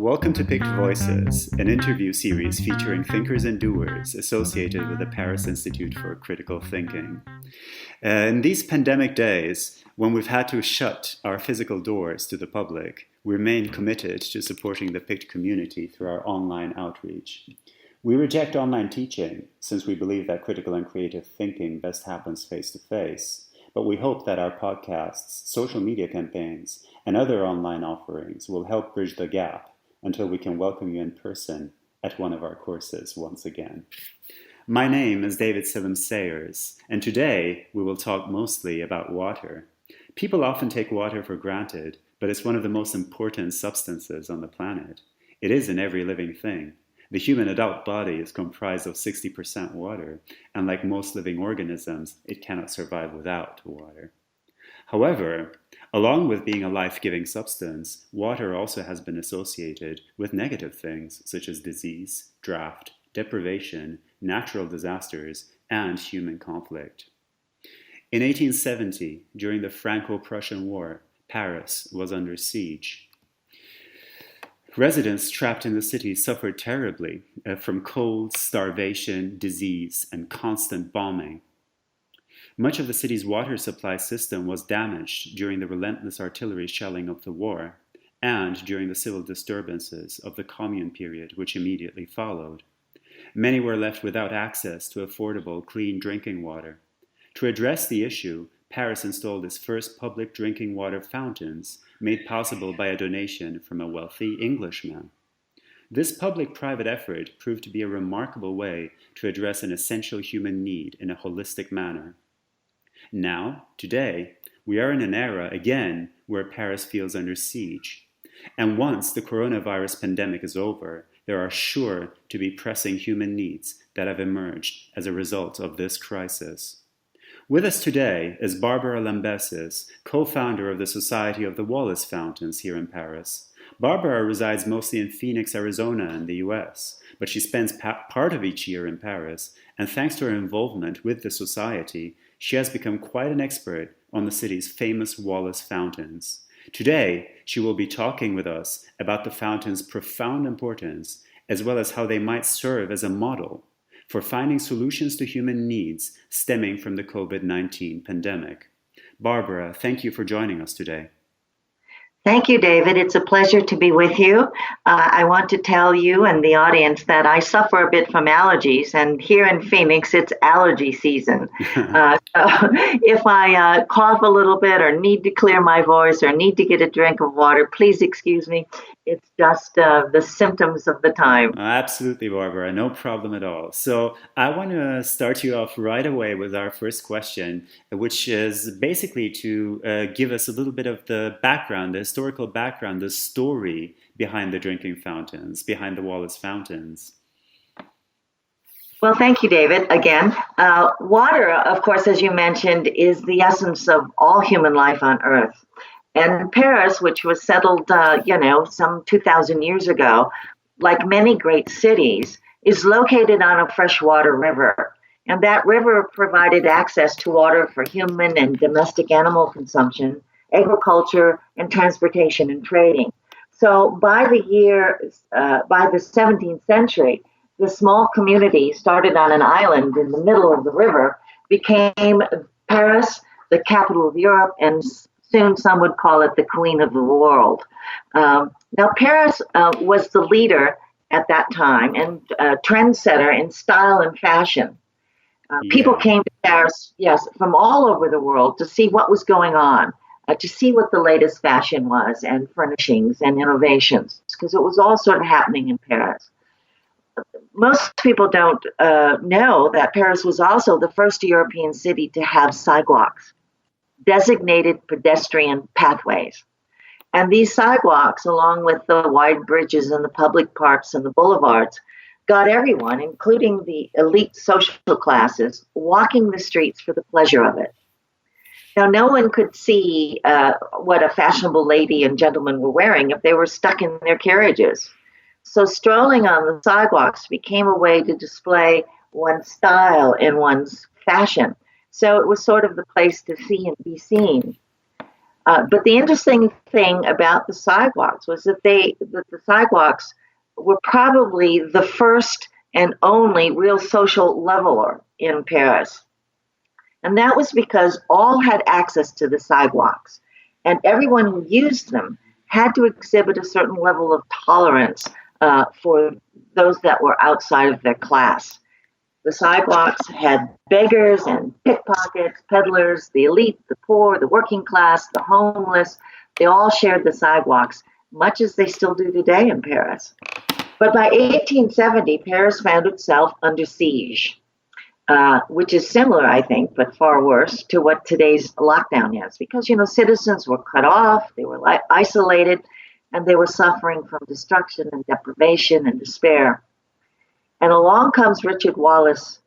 Welcome to PICT Voices, an interview series featuring thinkers and doers associated with the Paris Institute for Critical Thinking. In these pandemic days, when we've had to shut our physical doors to the public, we remain committed to supporting the PICT community through our online outreach. We reject online teaching, since we believe that critical and creative thinking best happens face-to-face, but we hope that our podcasts, social media campaigns, and other online offerings will help bridge the gap until we can welcome you in person at one of our courses once again. My name is David Selim Sayers, and today we will talk mostly about water. People often take water for granted, but it's one of the most important substances on the planet. It is in every living thing. The human adult body is comprised of 60% water, and like most living organisms, it cannot survive without water. However, along with being a life-giving substance, water also has been associated with negative things such as disease, drought, deprivation, natural disasters, and human conflict. In 1870, during the Franco-Prussian War, Paris was under siege. Residents trapped in the city suffered terribly from cold, starvation, disease, and constant bombing. Much of the city's water supply system was damaged during the relentless artillery shelling of the war and during the civil disturbances of the Commune period, which immediately followed. Many were left without access to affordable, clean drinking water. To address the issue, Paris installed its first public drinking water fountains, made possible by a donation from a wealthy Englishman. This public-private effort proved to be a remarkable way to address an essential human need in a holistic manner. Now, today, we are in an era, again, where Paris feels under siege. And once the coronavirus pandemic is over, there are sure to be pressing human needs that have emerged as a result of this crisis. With us today is Barbara Lambesis, co-founder of the Society of the Wallis Fountains here in Paris. Barbara resides mostly in Phoenix, Arizona in the US, but she spends part of each year in Paris, and thanks to her involvement with the society, she has become quite an expert on the city's famous Wallis fountains. Today, she will be talking with us about the fountains' profound importance, as well as how they might serve as a model for finding solutions to human needs stemming from the COVID-19 pandemic. Barbara, thank you for joining us today. Thank you, David. It's a pleasure to be with you. I want to tell you and the audience that I suffer a bit from allergies, and here in Phoenix, it's allergy season. So if I cough a little bit or need to clear my voice or need to get a drink of water, please excuse me. It's just the symptoms of the time. Absolutely, Barbara. No problem at all. So I want to start you off right away with our first question, which is basically to give us a little bit of the background, the historical background, the story behind the drinking fountains, behind the Wallis fountains. Well, thank you, David. Again, water, of course, as you mentioned, is the essence of all human life on Earth. And Paris, which was settled, some 2,000 years ago, like many great cities, is located on a freshwater river. And that river provided access to water for human and domestic animal consumption, agriculture, and transportation and trading. So by the 17th century, the small community started on an island in the middle of the river became Paris, the capital of Europe, and soon some would call it the queen of the world. Now, Paris was the leader at that time and trendsetter in style and fashion. People came to Paris, from all over the world to see what was going on, to see what the latest fashion was and furnishings and innovations, because it was all sort of happening in Paris. Most people don't know that Paris was also the first European city to have sidewalks, designated pedestrian pathways. And these sidewalks, along with the wide bridges and the public parks and the boulevards, got everyone, including the elite social classes, walking the streets for the pleasure of it. Now, no one could see what a fashionable lady and gentleman were wearing if they were stuck in their carriages. So strolling on the sidewalks became a way to display one's style and one's fashion. So it was sort of the place to see and be seen. But the interesting thing about the sidewalks was that the sidewalks were probably the first and only real social leveler in Paris. And that was because all had access to the sidewalks, and everyone who used them had to exhibit a certain level of tolerance for those that were outside of their class. The sidewalks had beggars and pickpockets, peddlers, the elite, the poor, the working class, the homeless. They all shared the sidewalks, much as they still do today in Paris. But by 1870, Paris found itself under siege, which is similar, I think, but far worse to what today's lockdown is. Because, citizens were cut off, they were isolated, and they were suffering from destruction and deprivation and despair. And along comes Richard Wallace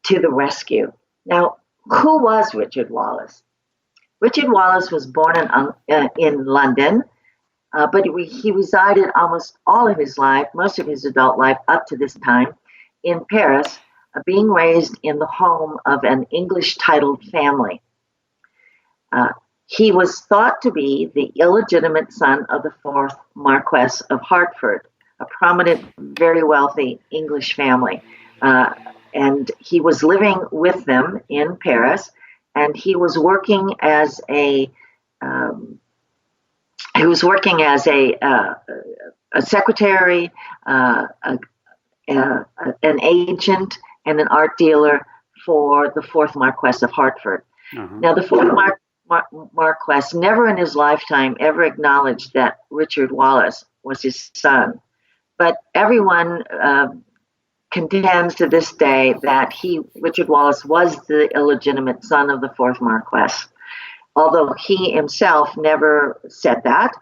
to the rescue. Now, who was Richard Wallace? Richard Wallace was born in London, but he resided almost all of his life, most of his adult life up to this time, in Paris, being raised in the home of an English titled family. He was thought to be the illegitimate son of the fourth Marquess of Hertford, a prominent, very wealthy English family. And he was living with them in Paris, and he was working as a secretary, an agent, and an art dealer for the fourth Marquess of Hertford. Now, the fourth Marquess never in his lifetime ever acknowledged that Richard Wallace was his son. But everyone contends to this day that Richard Wallace, was the illegitimate son of the fourth Marquess, although he himself never said that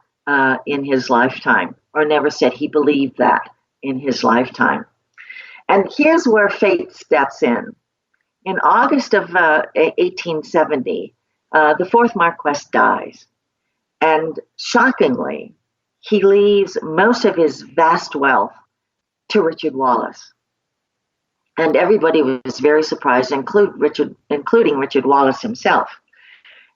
in his lifetime, or never said he believed that in his lifetime. And here's where fate steps in. In August of 1870, the fourth Marquess dies, and shockingly, he leaves most of his vast wealth to Richard Wallace. And everybody was very surprised, including Richard Wallace himself.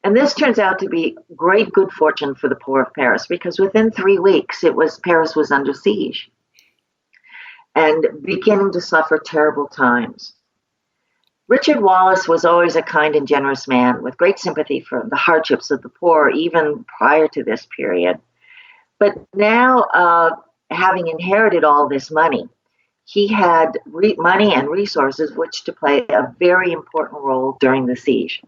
And this turns out to be great good fortune for the poor of Paris, because within 3 weeks, Paris was under siege and beginning to suffer terrible times. Richard Wallace was always a kind and generous man with great sympathy for the hardships of the poor, even prior to this period. But now, having inherited all this money, he had money and resources which to play a very important role during the siege.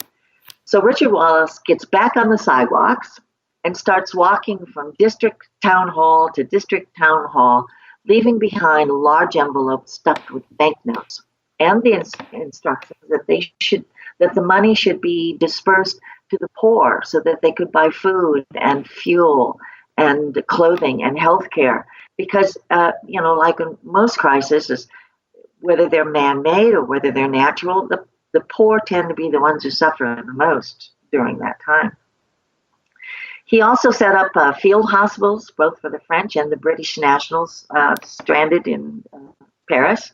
So Richard Wallace gets back on the sidewalks and starts walking from district town hall to district town hall, leaving behind large envelopes stuffed with banknotes and the instructions that the money should be dispersed to the poor so that they could buy food and fuel and clothing and health care. Because, like in most crises, whether they're man-made or whether they're natural, the poor tend to be the ones who suffer the most during that time. He also set up field hospitals, both for the French and the British nationals stranded in Paris.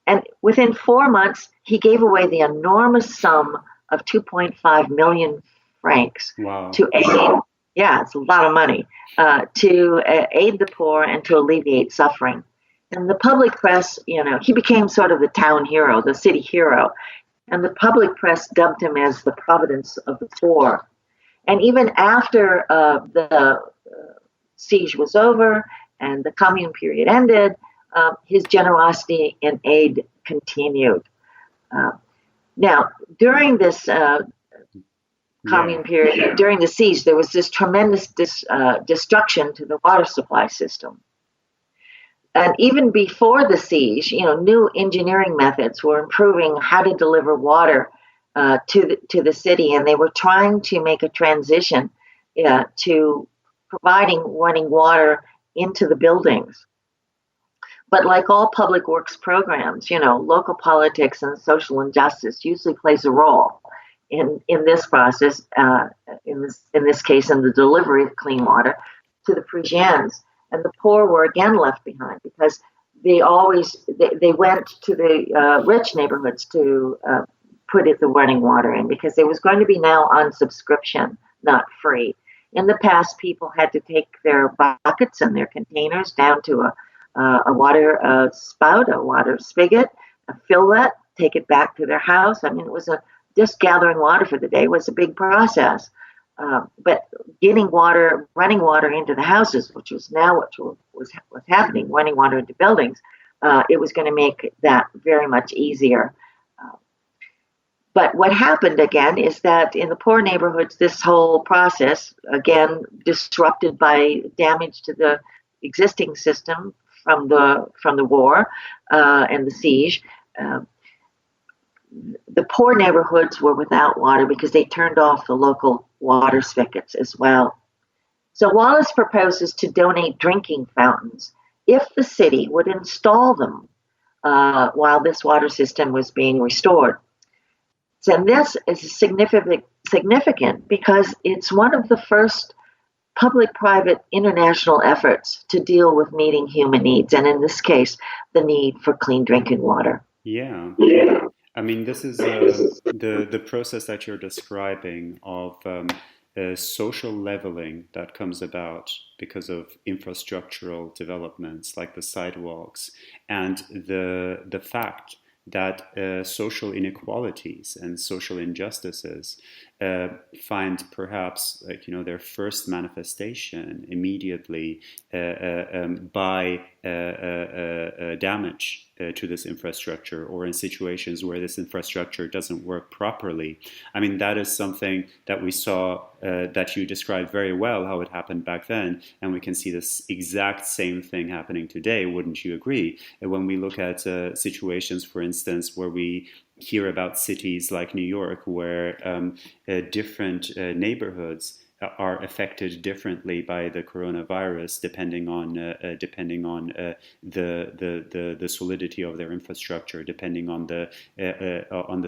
And within 4 months, he gave away the enormous sum of 2.5 million francs to aid. Yeah, it's a lot of money to aid the poor and to alleviate suffering. And the public press, he became sort of the town hero, the city hero. And the public press dubbed him as the Providence of the Poor. And even after the siege was over and the commune period ended, his generosity and aid continued. Now, during this commune period, during the siege, there was this tremendous destruction to the water supply system. And even before the siege, new engineering methods were improving how to deliver water to the city, and they were trying to make a transition to providing running water into the buildings. But like all public works programs, local politics and social injustice usually plays a role in this process. In this case, in the delivery of clean water to the Parisians. And the poor were again left behind because they went to the rich neighborhoods to put the running water in, because it was going to be now on subscription, not free. In the past, people had to take their buckets and their containers down to a water spout, a water spigot, fill that, take it back to their house. I mean, it was just gathering water for the day was a big process. But getting water, running water into the houses, which was now what was happening, running water into buildings, it was going to make that very much easier. But what happened again is that in the poor neighborhoods, this whole process, again, disrupted by damage to the existing system from the war and the siege, the poor neighborhoods were without water because they turned off the local water spigots as well. So Wallis proposes to donate drinking fountains if the city would install them while this water system was being restored. And this is significant because it's one of the first public-private international efforts to deal with meeting human needs, and in this case, the need for clean drinking water. Yeah. I mean, this is the process that you're describing of social leveling that comes about because of infrastructural developments like the sidewalks, and the fact that social inequalities and social injustices find perhaps their first manifestation immediately by damage to this infrastructure, or in situations where this infrastructure doesn't work properly. I mean, that is something that we saw that you described very well, how it happened back then, and we can see this exact same thing happening today, wouldn't you agree? When we look at situations, for instance, where we hear about cities like New York, where different neighborhoods are affected differently by the coronavirus, depending on the solidity of their infrastructure, depending on the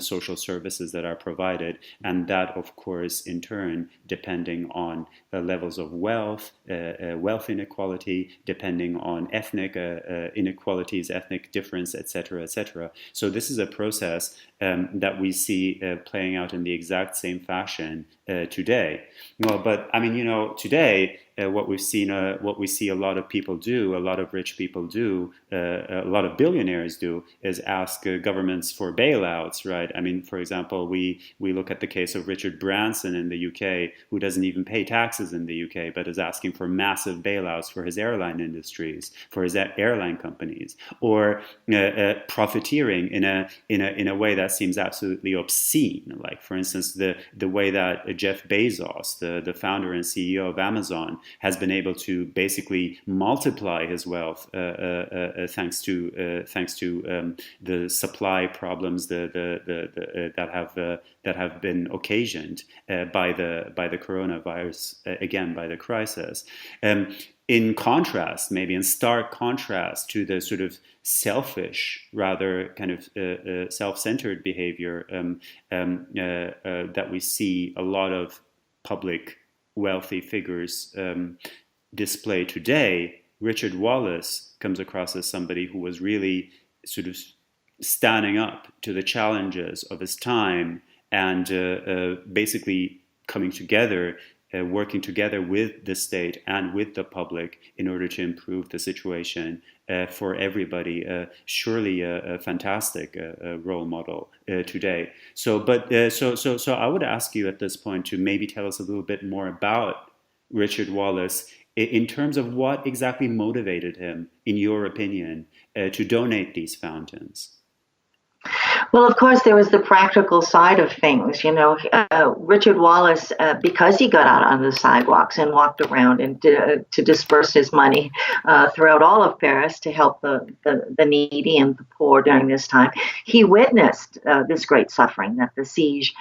social services that are provided, and that, of course, in turn, depending on levels of wealth inequality, depending on ethnic inequalities, ethnic difference, etc., etc. So this is a process that we see playing out in the exact same fashion today. Well, but I mean, today what we see a lot of people do, a lot of rich people do, a lot of billionaires do, is ask governments for bailouts, right? I mean, for example, we look at the case of Richard Branson in the UK, who doesn't even pay taxes in the UK, but is asking for massive bailouts for his airline industries, for his airline companies, or profiteering in a way that seems absolutely obscene. Like, for instance, the way that Jeff Bezos, the founder and CEO of Amazon, has been able to basically multiply his wealth thanks to the supply problems that have been occasioned by the coronavirus, again by the crisis. In contrast, maybe in stark contrast to the sort of selfish, rather kind of self-centered behavior that we see a lot of public wealthy figures display today, Richard Wallace comes across as somebody who was really sort of standing up to the challenges of his time and basically coming together, working together with the state and with the public in order to improve the situation for everybody. Surely a fantastic role model today. So I would ask you at this point to maybe tell us a little bit more about Richard Wallace in terms of what exactly motivated him, in your opinion, to donate these fountains. Well, of course, there was the practical side of things. Richard Wallace, because he got out on the sidewalks and walked around and to disperse his money throughout all of Paris to help the needy and the poor during this time, he witnessed this great suffering that the siege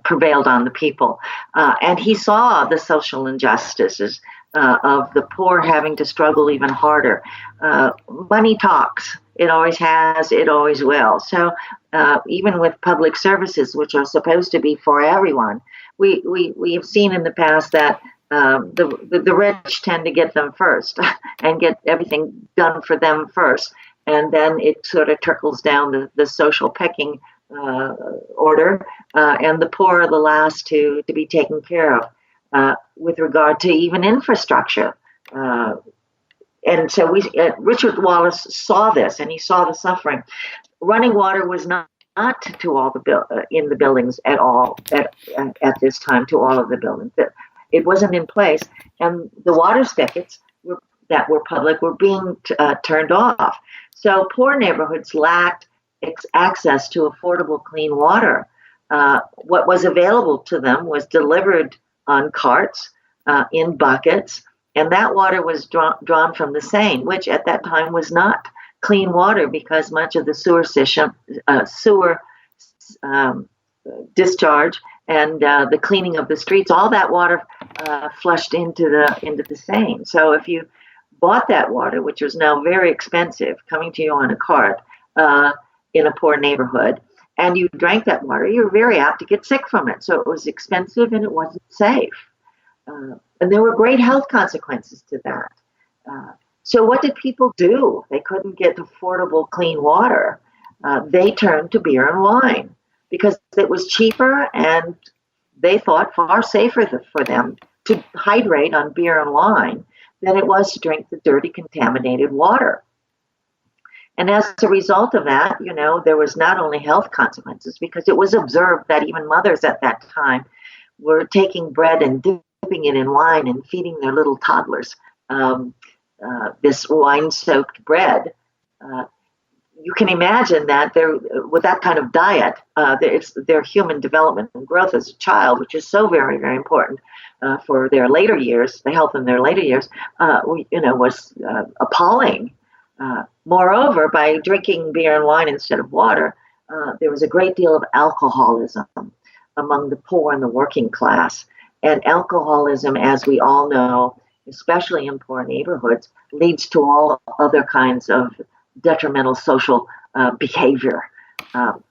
prevailed on the people. And he saw the social injustices of the poor having to struggle even harder. Money talks. It always has, it always will. So even with public services, which are supposed to be for everyone, we have seen in the past that the rich tend to get them first and get everything done for them first. And then it sort of trickles down the social pecking order, and the poor are the last to be taken care of with regard to even infrastructure. And so Richard Wallace saw this, and he saw the suffering. Running water was not to all the in the buildings at all at this time, to all of the buildings. It wasn't in place, and the water spigots that were public were being turned off. So poor neighborhoods lacked access to affordable clean water. What was available to them was delivered on carts, in buckets, and that water was drawn from the Seine, which at that time was not clean water because much of the sewer discharge and the cleaning of the streets, all that water flushed into the Seine. So if you bought that water, which was now very expensive, coming to you on a cart in a poor neighborhood, and you drank that water, you were very apt to get sick from it. So it was expensive and it wasn't safe. And there were great health consequences to that. So what did people do? They couldn't get affordable clean water. They turned to beer and wine because it was cheaper and they thought far safer for them to hydrate on beer and wine than it was to drink the dirty, contaminated water. And as a result of that, there was not only health consequences, because it was observed that even mothers at that time were taking bread and dipping it in wine and feeding their little toddlers this wine-soaked bread. You can imagine that with that kind of diet, their human development and growth as a child, which is so very, very important for their later years, the health in their later years, was appalling. Moreover, by drinking beer and wine instead of water, there was a great deal of alcoholism among the poor and the working class. And alcoholism, as we all know, especially in poor neighborhoods, leads to all other kinds of detrimental social behavior.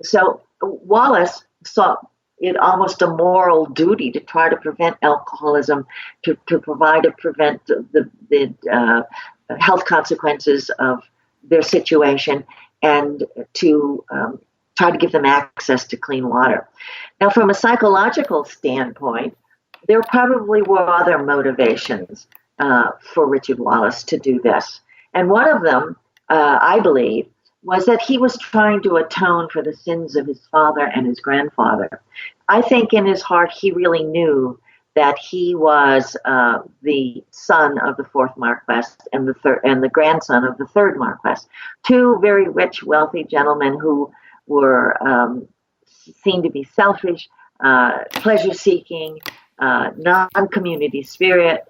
So Wallace saw it almost a moral duty to try to prevent alcoholism, to prevent the health consequences of their situation, and to try to give them access to clean water. Now, from a psychological standpoint, there probably were other motivations for Richard Wallace to do this. And one of them, I believe, was that he was trying to atone for the sins of his father and his grandfather. I think in his heart he really knew that he was the son of the fourth Marquess and the grandson of the third Marquess, two very rich, wealthy gentlemen who were seen to be selfish, pleasure-seeking, non-community spirit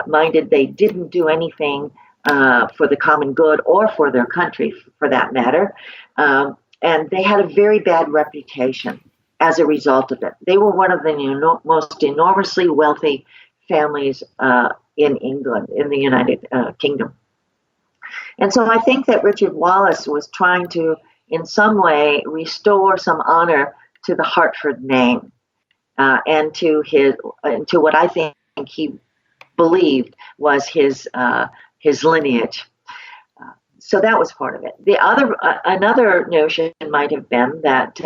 minded. They didn't do anything for the common good or for their country, for that matter, and they had a very bad reputation as a result of it. They were one of the most enormously wealthy families in England, in the United Kingdom. And so I think that Richard Wallace was trying to, in some way, restore some honor to the Hartford name and to what I think he believed was his lineage. So that was part of it. Another notion might have been that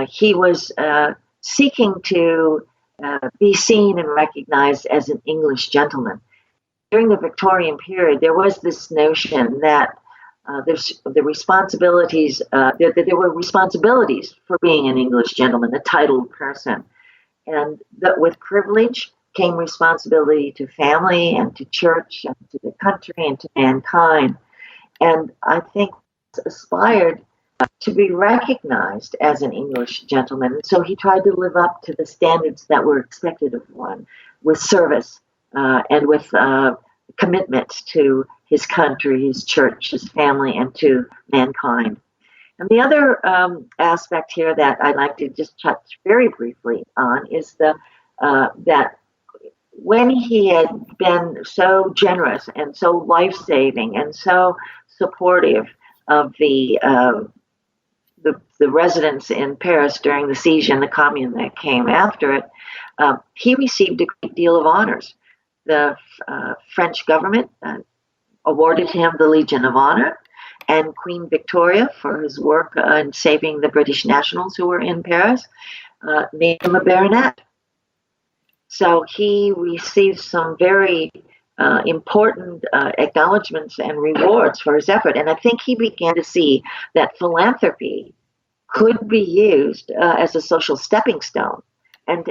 he was seeking to be seen and recognized as an English gentleman. During the Victorian period, there was this notion that there were responsibilities for being an English gentleman, a titled person, and that with privilege came responsibility to family and to church and to the country and to mankind. And I think aspired to be recognized as an English gentleman. So he tried to live up to the standards that were expected of one, with service and with commitment to his country, his church, his family, and to mankind. And the other aspect here that I'd like to just touch very briefly on is that when he had been so generous and so life-saving and so supportive of the residents in Paris during the siege and the commune that came after it, he received a great deal of honors. The French government awarded him the Legion of Honor, and Queen Victoria for his work in saving the British nationals who were in Paris, made him a baronet. So he received some very important acknowledgments and rewards for his effort. And I think he began to see that philanthropy could be used as a social stepping stone, and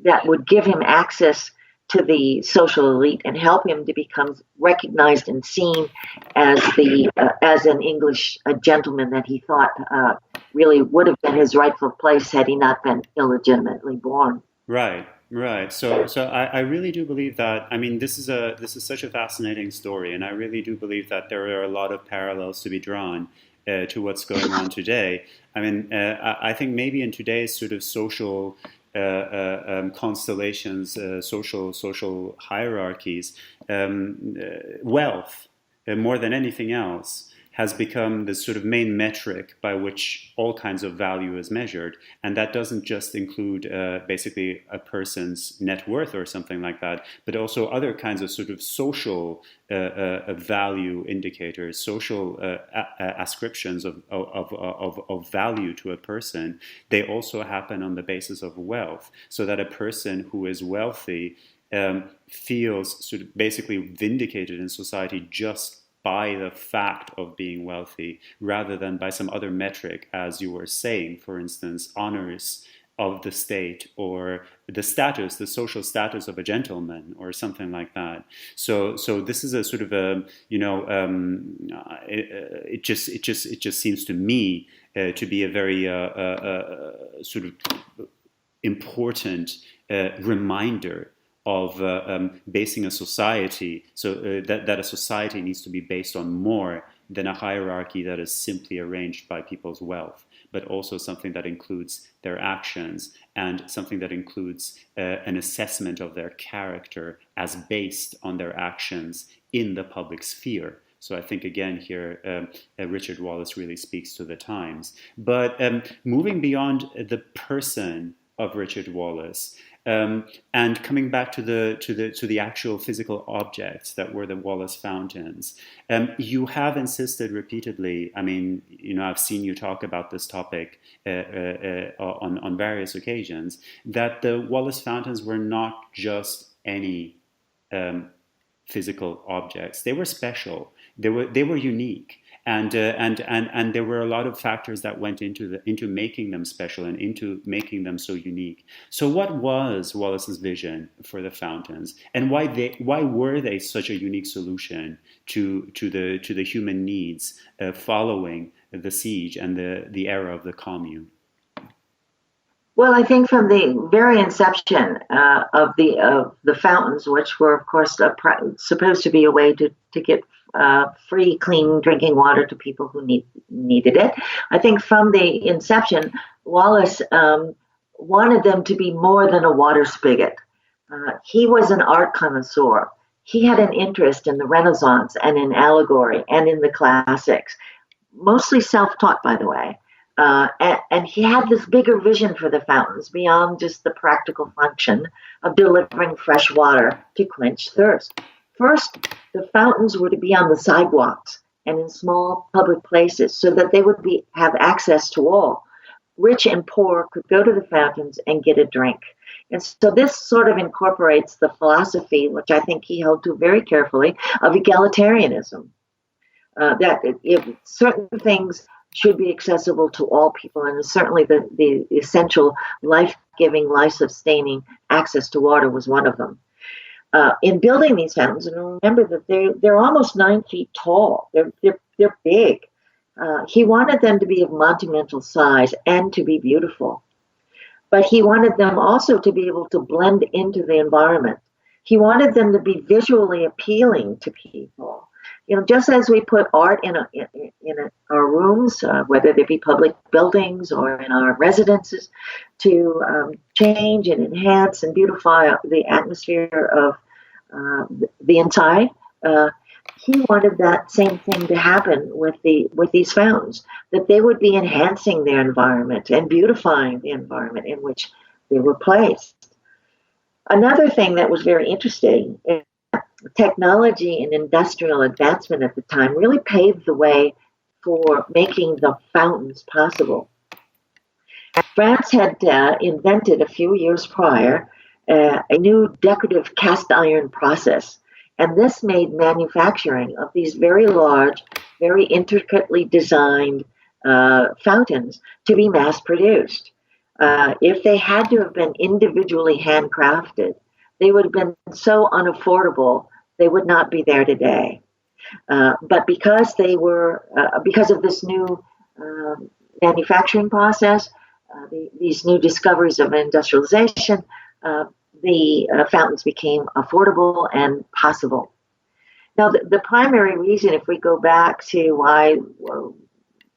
that would give him access to the social elite and help him to become recognized and seen as as an English gentleman that he thought really would have been his rightful place had he not been illegitimately born. Right. Right. So I really do believe that. I mean, this is such a fascinating story, and I really do believe that there are a lot of parallels to be drawn to what's going on today. I mean, I think maybe in today's sort of social constellations, social hierarchies, wealth more than anything else has become the sort of main metric by which all kinds of value is measured. And that doesn't just include basically a person's net worth or something like that, but also other kinds of sort of social value indicators, social ascriptions of value to a person. They also happen on the basis of wealth, so that a person who is wealthy feels sort of basically vindicated in society just by the fact of being wealthy, rather than by some other metric, as you were saying, for instance, honors of the state, or the social status of a gentleman, or something like that. So this is a sort of a, it just seems to me to be a very sort of important reminder of basing a society, so that a society needs to be based on more than a hierarchy that is simply arranged by people's wealth, but also something that includes their actions, and something that includes an assessment of their character as based on their actions in the public sphere. So I think, again, here, Richard Wallace really speaks to the times. But moving beyond the person of Richard Wallace, and coming back to the actual physical objects that were the Wallis fountains, you have insisted repeatedly. I mean, I've seen you talk about this topic on various occasions, that the Wallis fountains were not just any physical objects. They were special. They were unique. And there were a lot of factors that went into making them special and into making them so unique. So what was Wallis's vision for the fountains, and why were they such a unique solution to the human needs following the siege and the era of the Commune? Well, I think from the very inception of the fountains, which were, of course, supposed to be a way to get free, clean drinking water to people who needed it. I think from the inception, Wallis wanted them to be more than a water spigot. He was an art connoisseur. He had an interest in the Renaissance and in allegory and in the classics, mostly self-taught, by the way. And he had this bigger vision for the fountains beyond just the practical function of delivering fresh water to quench thirst. First, the fountains were to be on the sidewalks and in small public places so that they would have access to all. Rich and poor could go to the fountains and get a drink. And so this sort of incorporates the philosophy, which I think he held to very carefully, of egalitarianism. That if certain things should be accessible to all people, and certainly the essential life-giving, life-sustaining access to water was one of them. In building these fountains, and remember that they're almost 9 feet tall. They're big. He wanted them to be of monumental size and to be beautiful, but he wanted them also to be able to blend into the environment. He wanted them to be visually appealing to people. Just as we put art in our rooms, whether they be public buildings or in our residences, to change and enhance and beautify the atmosphere of the inside, he wanted that same thing to happen with these fountains, that they would be enhancing their environment and beautifying the environment in which they were placed. Another thing that was very interesting is technology and industrial advancement at the time really paved the way for making the fountains possible. France had invented a few years prior a new decorative cast iron process, and this made manufacturing of these very large, very intricately designed fountains to be mass produced. If they had to have been individually handcrafted, they would have been so unaffordable they would not be there today. But because they were, because of this new manufacturing process, these new discoveries of industrialization, the fountains became affordable and possible. Now, the primary reason, if we go back to why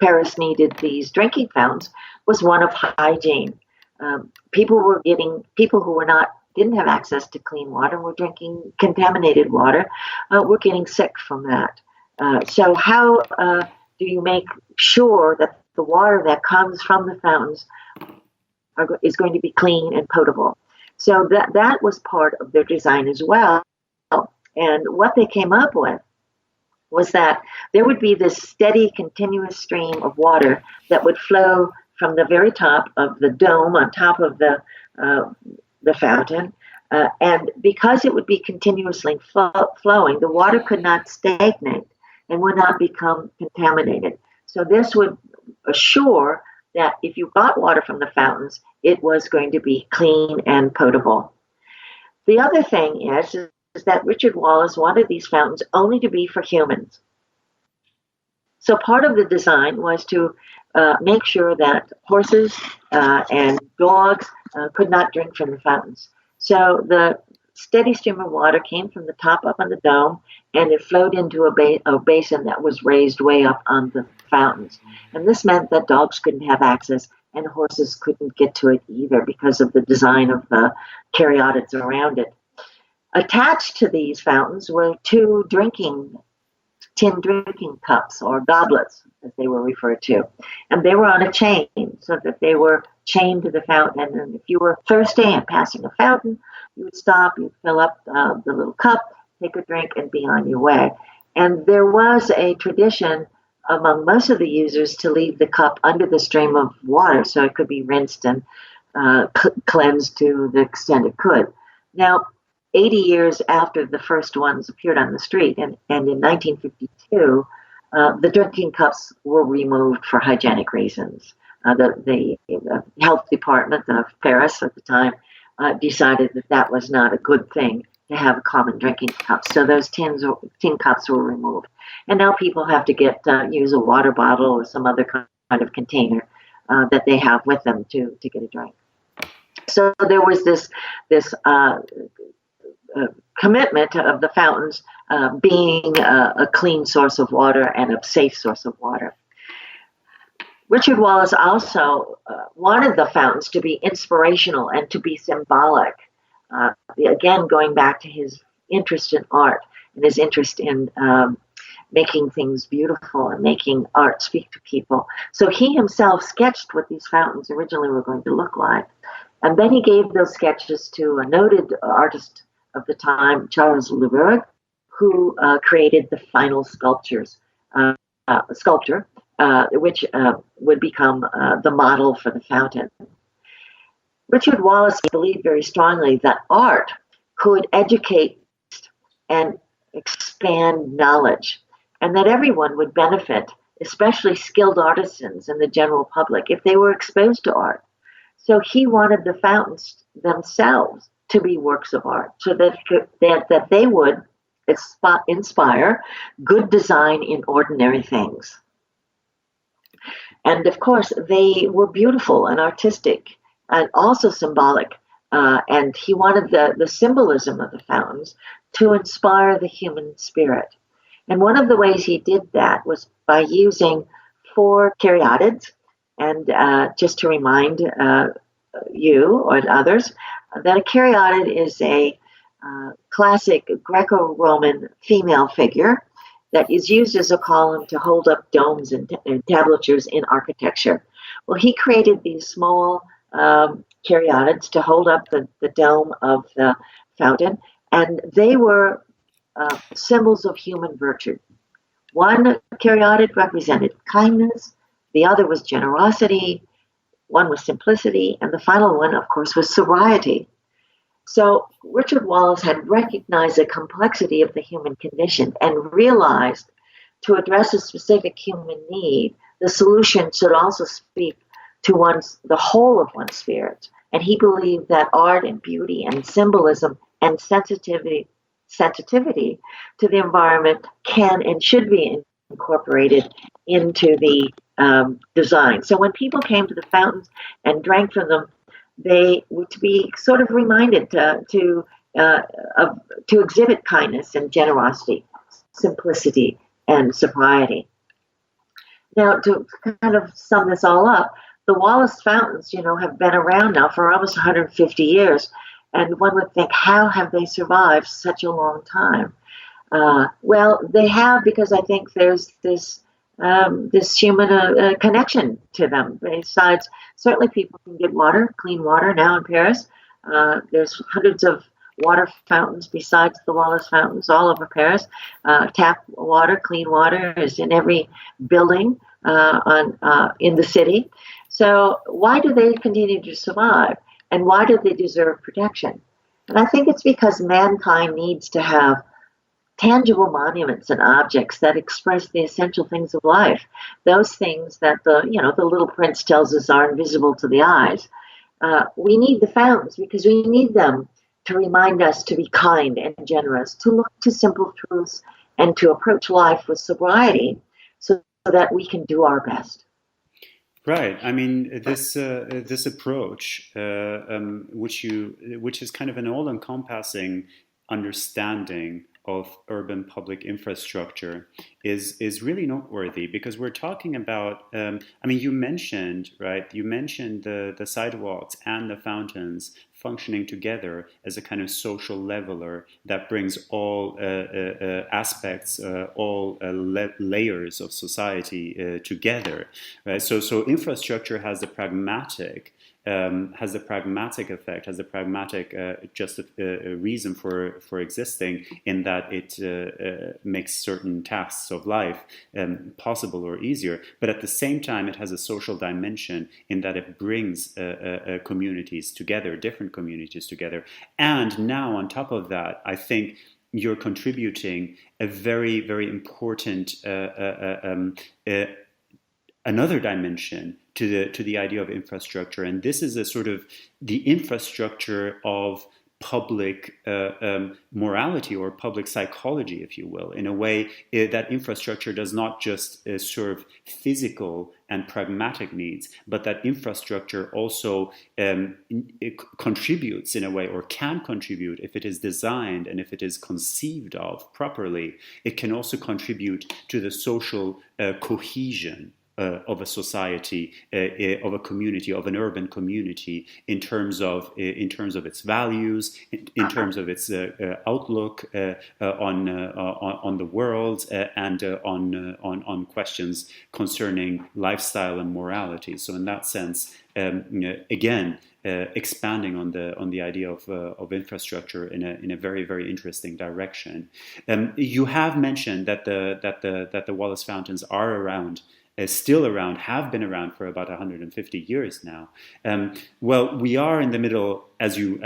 Paris needed these drinking fountains, was one of hygiene. People who didn't have access to clean water, were drinking contaminated water, were getting sick from that. So how do you make sure that the water that comes from the fountains is going to be clean and potable? So that was part of their design as well. And what they came up with was that there would be this steady, continuous stream of water that would flow from the very top of the dome on top of the fountain. And because it would be continuously flowing, the water could not stagnate and would not become contaminated. So this would assure that if you got water from the fountains, it was going to be clean and potable. The other thing is that Richard Wallace wanted these fountains only to be for humans. So part of the design was to make sure that horses and dogs could not drink from the fountains. So the steady stream of water came from the top up on the dome, and it flowed into a basin that was raised way up on the fountains. And this meant that dogs couldn't have access, and horses couldn't get to it either because of the design of the caryatids around it. Attached to these fountains were two tin drinking cups, or goblets, as they were referred to. And they were on a chain, so that they were chained to the fountain. And if you were thirsty and passing a fountain, you would stop, you'd fill up the little cup, take a drink, and be on your way. And there was a tradition among most of the users to leave the cup under the stream of water so it could be rinsed and cleansed to the extent it could. Now, 80 years after the first ones appeared on the street, and in 1952, the drinking cups were removed for hygienic reasons. The health department of Paris at the time decided that that was not a good thing to have common drinking cups. So those tin cups were removed. And now people have to use a water bottle or some other kind of container that they have with them to get a drink. So there was this commitment of the fountains being a clean source of water and a safe source of water. Richard Wallace also wanted the fountains to be inspirational and to be symbolic. Again, going back to his interest in art and his interest in making things beautiful and making art speak to people. So he himself sketched what these fountains originally were going to look like. And then he gave those sketches to a noted artist of the time, Charles Leboeuf, who created the final sculpture, which would become the model for the fountain. Richard Wallace believed very strongly that art could educate and expand knowledge, and that everyone would benefit, especially skilled artisans and the general public, if they were exposed to art. So he wanted the fountains themselves to be works of art, so that they would inspire good design in ordinary things. And of course, they were beautiful and artistic and also symbolic. And he wanted the symbolism of the fountains to inspire the human spirit. And one of the ways he did that was by using 4 caryatids. And just to remind you or others, that a caryatid is a classic Greco-Roman female figure that is used as a column to hold up domes and tablatures in architecture. Well, he created these small caryatids to hold up the dome of the fountain, and they were symbols of human virtue. One caryatid represented kindness, the other was generosity, one was simplicity, and the final one, of course, was sobriety. So Richard Wallace had recognized the complexity of the human condition and realized to address a specific human need, the solution should also speak to the whole of one's spirit. And he believed that art and beauty and symbolism and sensitivity to the environment can and should be incorporated into the design. So when people came to the fountains and drank from them, they were to be sort of reminded to exhibit kindness and generosity, simplicity and sobriety. Now, to kind of sum this all up, the Wallis fountains, have been around now for almost 150 years, and one would think, how have they survived such a long time? Well, they have, because I think there's this human connection to them. Besides, certainly people can get clean water now in Paris. There's hundreds of water fountains besides the Wallis fountains all over Paris. Tap water, clean water is in every building in the city. So why do they continue to survive? And why do they deserve protection? And I think it's because mankind needs to have tangible monuments and objects that express the essential things of life. Those things that the Little Prince tells us are invisible to the eyes. We need the fountains because we need them to remind us to be kind and generous, to look to simple truths, and to approach life with sobriety so that we can do our best. Right. I mean, this approach, which is kind of an all-encompassing understanding of urban public infrastructure, is really noteworthy, because we're talking about. You mentioned the sidewalks and the fountains functioning together as a kind of social leveler that brings all aspects, all layers of society together. Right? So infrastructure has the pragmatic effect, has the pragmatic reason for existing, in that it makes certain tasks of life possible or easier. But at the same time, it has a social dimension in that it brings communities together, different communities together. And now, on top of that, I think you're contributing a very, very important another dimension to the idea of infrastructure, and this is a sort of the infrastructure of public morality or public psychology, if you will. In a way, that infrastructure does not just serve physical and pragmatic needs, but that infrastructure also it contributes in a way, or can contribute if it is designed and if it is conceived of properly. It can also contribute to the social cohesion of a society, of a community, of an urban community, in terms of its values, in terms of its outlook on the world, and on questions concerning lifestyle and morality. So in that sense, again, expanding on the idea of infrastructure in a very, very interesting direction. You have mentioned that the Wallis fountains are around. Still around, have been around for about 150 years now. Well, we are in the middle, as you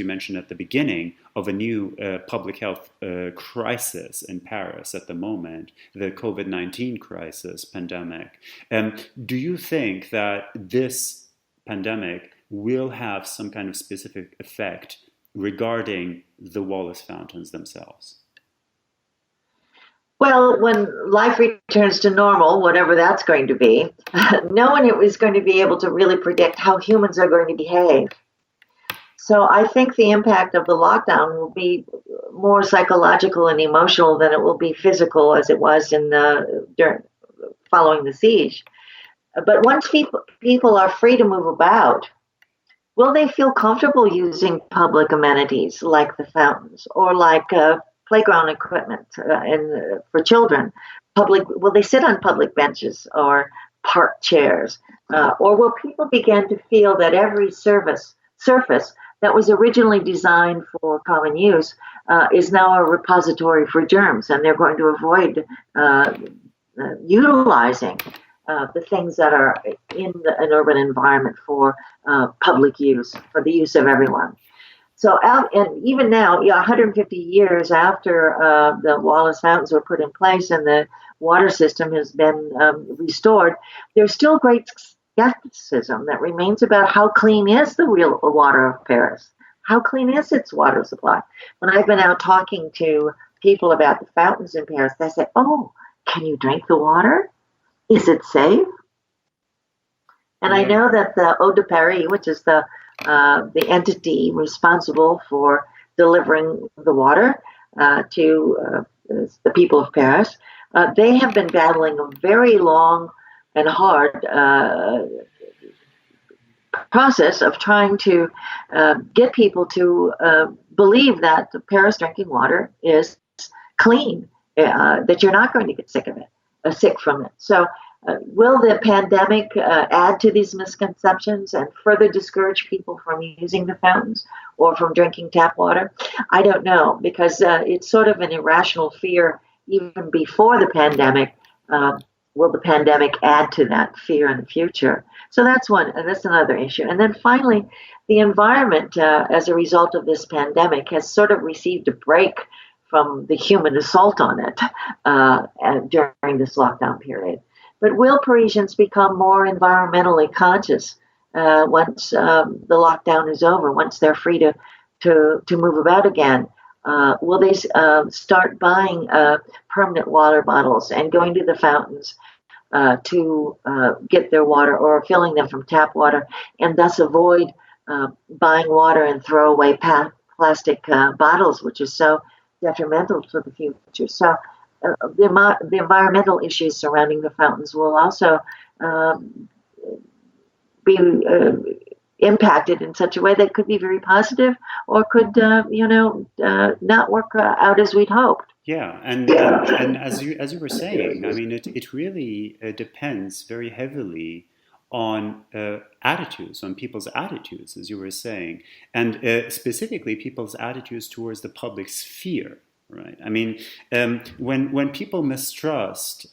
mentioned at the beginning, of a new public health crisis in Paris at the moment, the COVID-19 crisis, pandemic. Do you think that this pandemic will have some kind of specific effect regarding the Wallis fountains themselves? Well, when life returns to normal, whatever that's going to be, no one is going to be able to really predict how humans are going to behave. So I think the impact of the lockdown will be more psychological and emotional than it will be physical, as it was following the siege. But once people are free to move about, will they feel comfortable using public amenities like the fountains, or like playground equipment for children? Will they sit on public benches or park chairs? Or will people begin to feel that every surface that was originally designed for common use is now a repository for germs, and they're going to avoid utilizing the things that are in an urban environment for public use, for the use of everyone. So, and even now, 150 years after the Wallis fountains were put in place and the water system has been restored, there's still great skepticism that remains about how clean is the real water of Paris. How clean is its water supply? When I've been out talking to people about the fountains in Paris, they say, "Oh, can you drink the water? Is it safe?" And I know that the Eau de Paris, which is the entity responsible for delivering the water to the people of Paris, they have been battling a very long and hard process of trying to get people to believe that the Paris drinking water is clean, that you're not going to get sick from it. So will the pandemic add to these misconceptions and further discourage people from using the fountains or from drinking tap water? I don't know, because it's sort of an irrational fear even before the pandemic. Will the pandemic add to that fear in the future? So that's another issue. And then finally, the environment, as a result of this pandemic, has sort of received a break from the human assault on it during this lockdown period. But will Parisians become more environmentally conscious once the lockdown is over, once they're free to move about again? Will they start buying permanent water bottles and going to the fountains to get their water, or filling them from tap water, and thus avoid buying water and throw away plastic bottles, which is so detrimental to the future? So the environmental issues surrounding the fountains will also be impacted in such a way that could be very positive, or could not work out as we'd hoped. Yeah, and as you were saying, I mean, it really depends very heavily on attitudes, on people's attitudes, as you were saying, and specifically people's attitudes towards the public sphere. Right. I mean, when people mistrust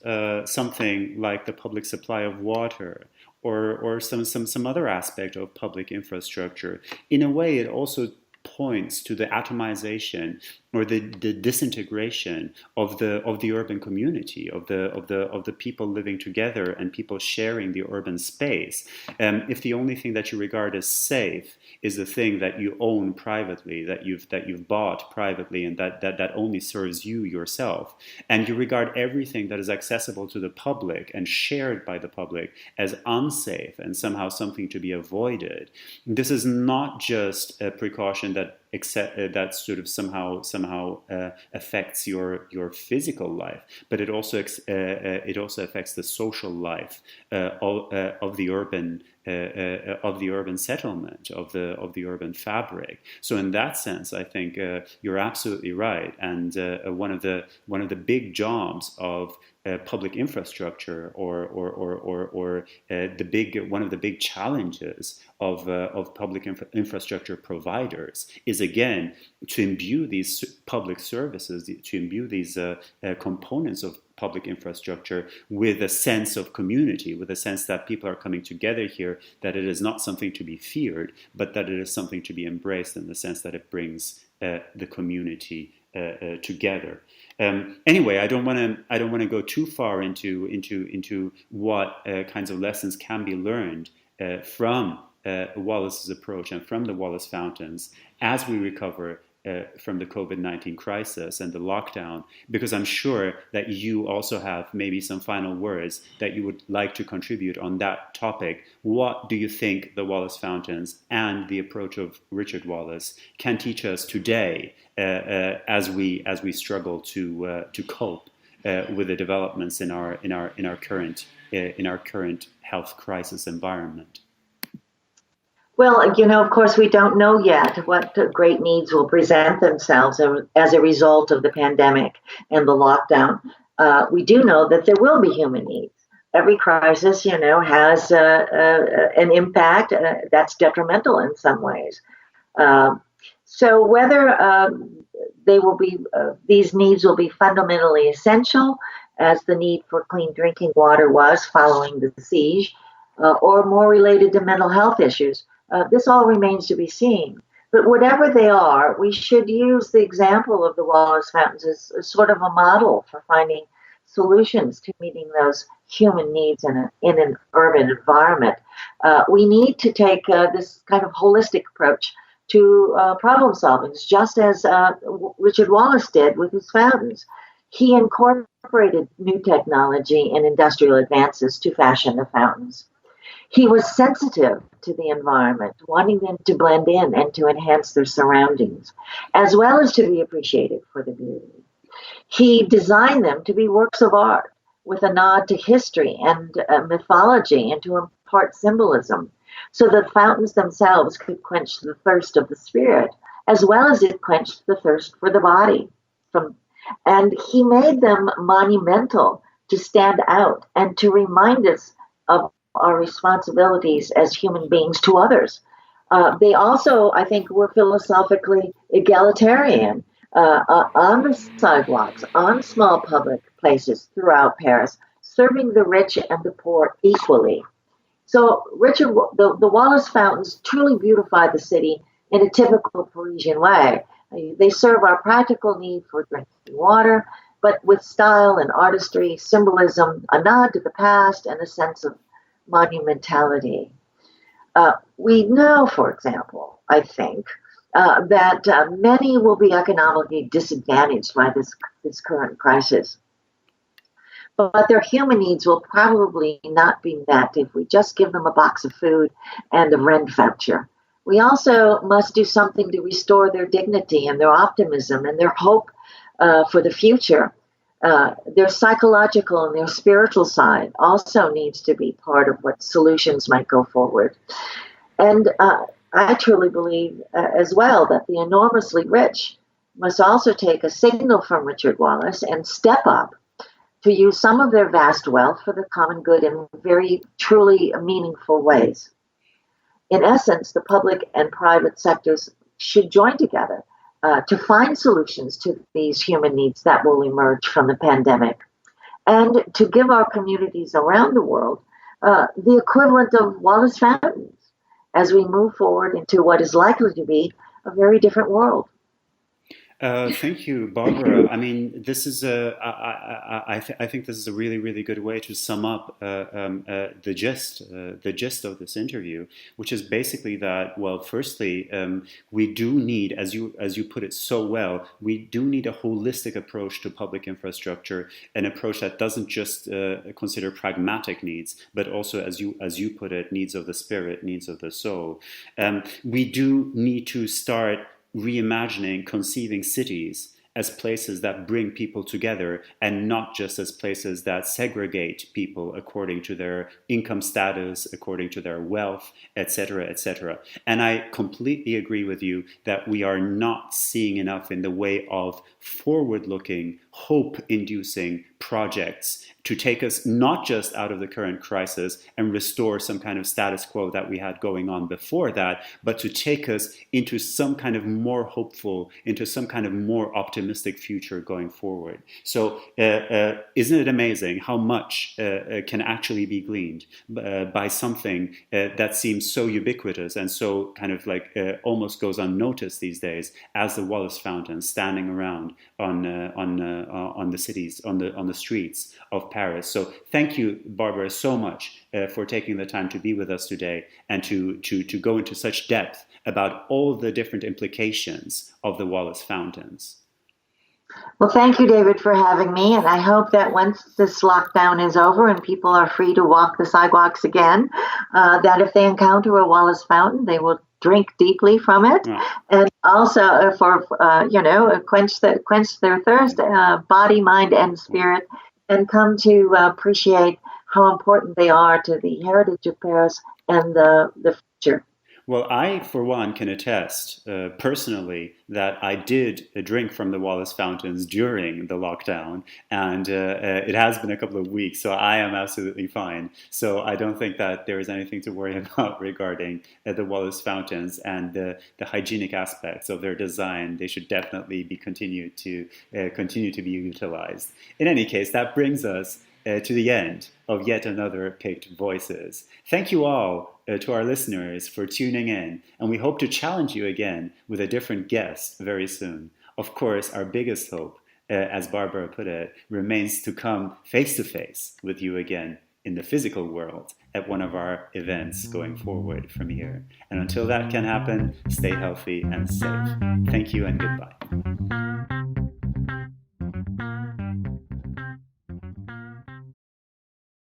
something like the public supply of water, or some other aspect of public infrastructure, in a way, it also points to the atomization or the disintegration of the urban community, of the people living together and people sharing the urban space. If the only thing that you regard as safe is the thing that you own privately, that you've bought privately, and that only serves you yourself, and you regard everything that is accessible to the public and shared by the public as unsafe and somehow something to be avoided, this is not just a precaution that sort of somehow affects your physical life, but it also affects the social life of the urban settlement, of the urban fabric. So in that sense, I think you're absolutely right. And one of the big jobs of public infrastructure, or one of the big challenges of public infrastructure providers is, again, to imbue these public services, to imbue these components of public infrastructure with a sense of community, with a sense that people are coming together here, that it is not something to be feared, but that it is something to be embraced, in the sense that it brings the community together. Anyway, I don't want to go too far into what kinds of lessons can be learned from Wallis's approach and from the Wallis fountains as we recover from the COVID-19 crisis and the lockdown, because I'm sure that you also have maybe some final words that you would like to contribute on that topic. What do you think the Wallis fountains and the approach of Richard Wallace can teach us today as we struggle to cope with the developments in our current health crisis environment? Well, of course, we don't know yet what great needs will present themselves as a result of the pandemic and the lockdown. We do know that there will be human needs. Every crisis, has an impact that's detrimental in some ways. So whether they will be these needs will be fundamentally essential, as the need for clean drinking water was following the siege, or more related to mental health issues, this all remains to be seen. But whatever they are, we should use the example of the Wallis fountains as sort of a model for finding solutions to meeting those human needs in an urban environment. We need to take this kind of holistic approach to problem solving, just as Richard Wallace did with his fountains. He incorporated new technology and industrial advances to fashion the fountains. He was sensitive to the environment, wanting them to blend in and to enhance their surroundings, as well as to be appreciated for the beauty. He designed them to be works of art with a nod to history and mythology and to impart symbolism, so that fountains themselves could quench the thirst of the spirit, as well as it quenched the thirst for the body. And he made them monumental to stand out and to remind us of our responsibilities as human beings to others. They also, I think, were philosophically egalitarian on the sidewalks, on small public places throughout Paris, serving the rich and the poor equally. So the Wallis fountains truly beautify the city in a typical Parisian way. They serve our practical need for drinking water, but with style and artistry, symbolism, a nod to the past, and a sense of monumentality. We know, for example, I think, that many will be economically disadvantaged by this current crisis. But their human needs will probably not be met if we just give them a box of food and a rent voucher. We also must do something to restore their dignity and their optimism and their hope for the future. Their psychological and their spiritual side also needs to be part of what solutions might go forward. And I truly believe as well that the enormously rich must also take a signal from Richard Wallace and step up to use some of their vast wealth for the common good in very truly meaningful ways. In essence, the public and private sectors should join together to find solutions to these human needs that will emerge from the pandemic, and to give our communities around the world the equivalent of Wallis fountains as we move forward into what is likely to be a very different world. Thank you, Barbara. I mean, this is I think this is a really, really good way to sum up the gist of this interview, which is basically that. Well, firstly, we do need, as you put it so well, we do need a holistic approach to public infrastructure, an approach that doesn't just consider pragmatic needs, but also, as you put it, needs of the spirit, needs of the soul. We do need to start reimagining, conceiving cities as places that bring people together and not just as places that segregate people according to their income status, according to their wealth, etc., etc. And I completely agree with you that we are not seeing enough in the way of forward-looking, hope-inducing projects to take us not just out of the current crisis and restore some kind of status quo that we had going on before that, but to take us into some kind of more hopeful, into some kind of more optimistic future going forward. So isn't it amazing how much can actually be gleaned by something that seems so ubiquitous and so kind of like almost goes unnoticed these days as the Wallis fountain standing around on the cities, on the streets of Paris. So thank you, Barbara, so much for taking the time to be with us today and to go into such depth about all the different implications of the Wallis fountains. Well, thank you, David, for having me. And I hope that once this lockdown is over and people are free to walk the sidewalks again, that if they encounter a Wallis fountain, they will drink deeply from it, and also quench their thirst, body, mind, and spirit, and come to appreciate how important they are to the heritage of Paris and the future. Well, I, for one, can attest personally that I did drink from the Wallis fountains during the lockdown, and it has been a couple of weeks, so I am absolutely fine. So I don't think that there is anything to worry about regarding the Wallis fountains and the hygienic aspects of their design. They should definitely be continue to be utilized. In any case, that brings us to the end of yet another PICT Voices. Thank you all to our listeners for tuning in, and we hope to challenge you again with a different guest very soon. Of course, our biggest hope, as Barbara put it, remains to come face to face with you again in the physical world at one of our events going forward from here. And until that can happen, stay healthy and safe. Thank you and goodbye.